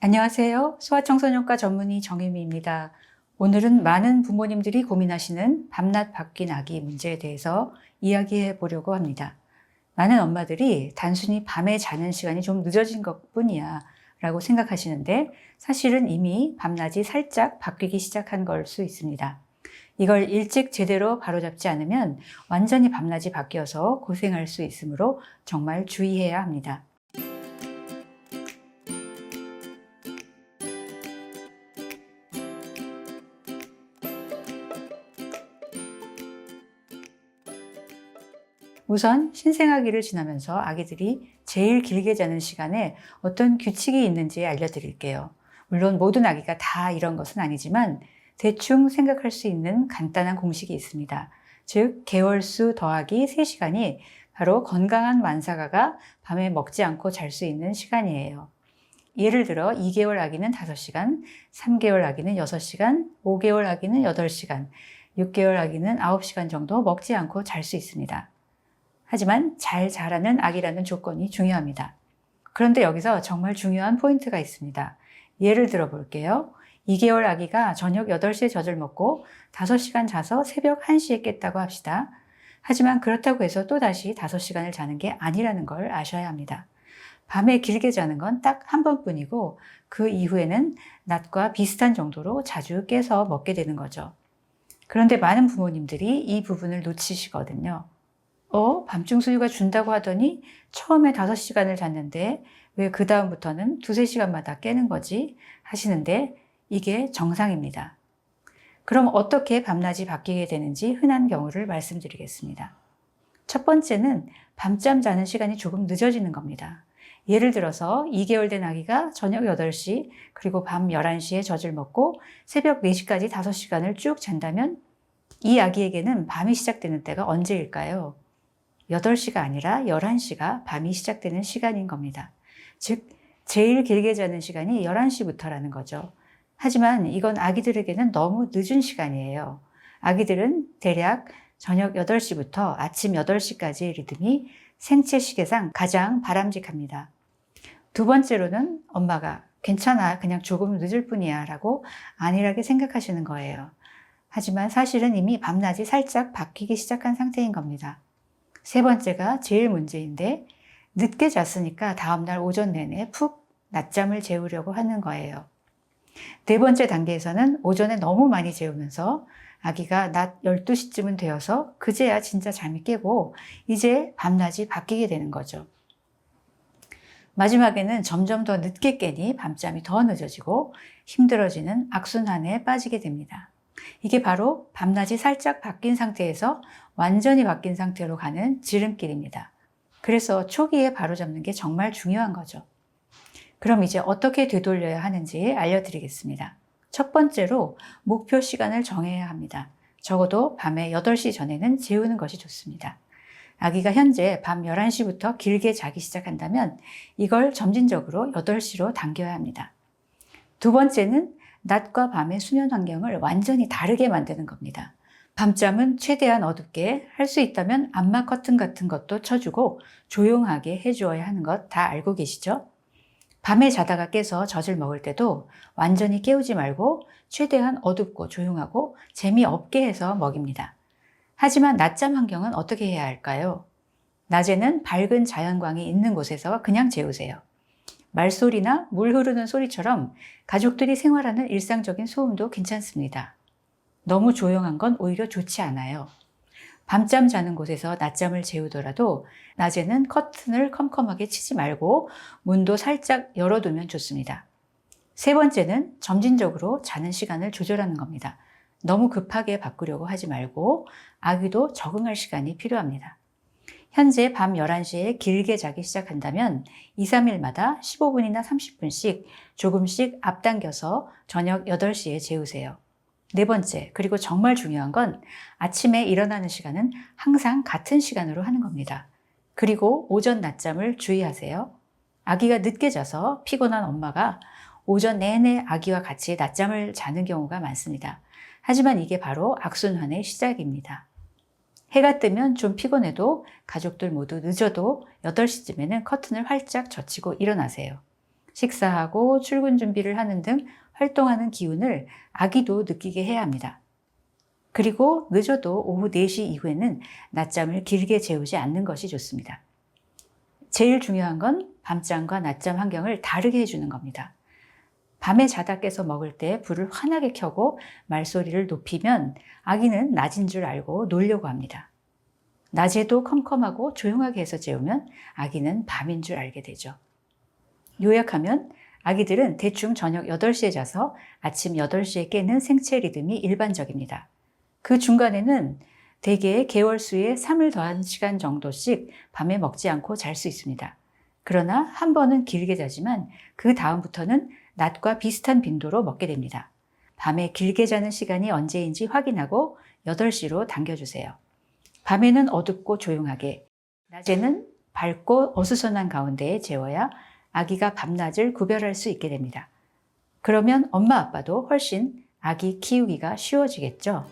안녕하세요. 소아청소년과 전문의 정혜미입니다. 오늘은 많은 부모님들이 고민하시는 밤낮 바뀐 아기 문제에 대해서 이야기해 보려고 합니다. 많은 엄마들이 단순히 밤에 자는 시간이 좀 늦어진 것 뿐이야 라고 생각하시는데 사실은 이미 밤낮이 살짝 바뀌기 시작한 걸 수 있습니다. 이걸 일찍 제대로 바로잡지 않으면 완전히 밤낮이 바뀌어서 고생할 수 있으므로 정말 주의해야 합니다. 우선 신생아기를 지나면서 아기들이 제일 길게 자는 시간에 어떤 규칙이 있는지 알려드릴게요. 물론 모든 아기가 다 이런 것은 아니지만 대충 생각할 수 있는 간단한 공식이 있습니다. 즉, 개월수 더하기 3시간이 바로 건강한 완사가가 밤에 먹지 않고 잘 수 있는 시간이에요. 예를 들어 2개월 아기는 5시간, 3개월 아기는 6시간, 5개월 아기는 8시간, 6개월 아기는 9시간 정도 먹지 않고 잘 수 있습니다. 하지만 잘 자라는 아기라는 조건이 중요합니다. 그런데 여기서 정말 중요한 포인트가 있습니다. 예를 들어 볼게요. 2개월 아기가 저녁 8시에 젖을 먹고 5시간 자서 새벽 1시에 깼다고 합시다. 하지만 그렇다고 해서 또다시 5시간을 자는 게 아니라는 걸 아셔야 합니다. 밤에 길게 자는 건 딱 한 번뿐이고 그 이후에는 낮과 비슷한 정도로 자주 깨서 먹게 되는 거죠. 그런데 많은 부모님들이 이 부분을 놓치시거든요. 밤중 수유가 준다고 하더니 처음에 5시간을 잤는데 왜 그 다음부터는 2~3시간마다 깨는 거지? 하시는데 이게 정상입니다. 그럼 어떻게 밤낮이 바뀌게 되는지 흔한 경우를 말씀드리겠습니다. 첫 번째는 밤잠 자는 시간이 조금 늦어지는 겁니다. 예를 들어서 2개월 된 아기가 저녁 8시 그리고 밤 11시에 젖을 먹고 새벽 4시까지 5시간을 쭉 잔다면 이 아기에게는 밤이 시작되는 때가 언제일까요? 8시가 아니라 11시가 밤이 시작되는 시간인 겁니다. 즉, 제일 길게 자는 시간이 11시부터라는 거죠. 하지만 이건 아기들에게는 너무 늦은 시간이에요. 아기들은 대략 저녁 8시부터 아침 8시까지의 리듬이 생체 시계상 가장 바람직합니다. 두 번째로는 엄마가 괜찮아, 그냥 조금 늦을 뿐이야 라고 안일하게 생각하시는 거예요. 하지만 사실은 이미 밤낮이 살짝 바뀌기 시작한 상태인 겁니다. 세 번째가 제일 문제인데 늦게 잤으니까 다음날 오전 내내 푹 낮잠을 재우려고 하는 거예요. 네 번째 단계에서는 오전에 너무 많이 재우면서 아기가 낮 12시쯤은 되어서 그제야 진짜 잠이 깨고 이제 밤낮이 바뀌게 되는 거죠. 마지막에는 점점 더 늦게 깨니 밤잠이 더 늦어지고 힘들어지는 악순환에 빠지게 됩니다. 이게 바로 밤낮이 살짝 바뀐 상태에서 완전히 바뀐 상태로 가는 지름길입니다. 그래서 초기에 바로잡는 게 정말 중요한 거죠. 그럼 이제 어떻게 되돌려야 하는지 알려드리겠습니다. 첫 번째로 목표 시간을 정해야 합니다. 적어도 밤에 8시 전에는 재우는 것이 좋습니다. 아기가 현재 밤 11시부터 길게 자기 시작한다면 이걸 점진적으로 8시로 당겨야 합니다. 두 번째는 낮과 밤의 수면 환경을 완전히 다르게 만드는 겁니다. 밤잠은 최대한 어둡게, 할 수 있다면 암막 커튼 같은 것도 쳐주고 조용하게 해주어야 하는 것 다 알고 계시죠? 밤에 자다가 깨서 젖을 먹을 때도 완전히 깨우지 말고 최대한 어둡고 조용하고 재미없게 해서 먹입니다. 하지만 낮잠 환경은 어떻게 해야 할까요? 낮에는 밝은 자연광이 있는 곳에서 그냥 재우세요. 말소리나 물 흐르는 소리처럼 가족들이 생활하는 일상적인 소음도 괜찮습니다. 너무 조용한 건 오히려 좋지 않아요. 밤잠 자는 곳에서 낮잠을 재우더라도 낮에는 커튼을 컴컴하게 치지 말고 문도 살짝 열어두면 좋습니다. 세 번째는 점진적으로 자는 시간을 조절하는 겁니다. 너무 급하게 바꾸려고 하지 말고 아기도 적응할 시간이 필요합니다. 현재 밤 11시에 길게 자기 시작한다면 2, 3일마다 15분이나 30분씩 조금씩 앞당겨서 저녁 8시에 재우세요. 네 번째, 그리고 정말 중요한 건 아침에 일어나는 시간은 항상 같은 시간으로 하는 겁니다. 그리고 오전 낮잠을 주의하세요. 아기가 늦게 자서 피곤한 엄마가 오전 내내 아기와 같이 낮잠을 자는 경우가 많습니다. 하지만 이게 바로 악순환의 시작입니다. 해가 뜨면 좀 피곤해도 가족들 모두 늦어도 8시쯤에는 커튼을 활짝 젖히고 일어나세요. 식사하고 출근 준비를 하는 등 활동하는 기운을 아기도 느끼게 해야 합니다. 그리고 늦어도 오후 4시 이후에는 낮잠을 길게 재우지 않는 것이 좋습니다. 제일 중요한 건 밤잠과 낮잠 환경을 다르게 해주는 겁니다. 밤에 자다 깨서 먹을 때 불을 환하게 켜고 말소리를 높이면 아기는 낮인 줄 알고 놀려고 합니다. 낮에도 컴컴하고 조용하게 해서 재우면 아기는 밤인 줄 알게 되죠. 요약하면 아기들은 대충 저녁 8시에 자서 아침 8시에 깨는 생체 리듬이 일반적입니다. 그 중간에는 대개 개월수에 3을 더한 시간 정도씩 밤에 먹지 않고 잘 수 있습니다. 그러나 한 번은 길게 자지만 그 다음부터는 낮과 비슷한 빈도로 먹게 됩니다. 밤에 길게 자는 시간이 언제인지 확인하고 8시로 당겨주세요. 밤에는 어둡고 조용하게, 낮에는 밝고 어수선한 가운데에 재워야 아기가 밤낮을 구별할 수 있게 됩니다. 그러면 엄마 아빠도 훨씬 아기 키우기가 쉬워지겠죠?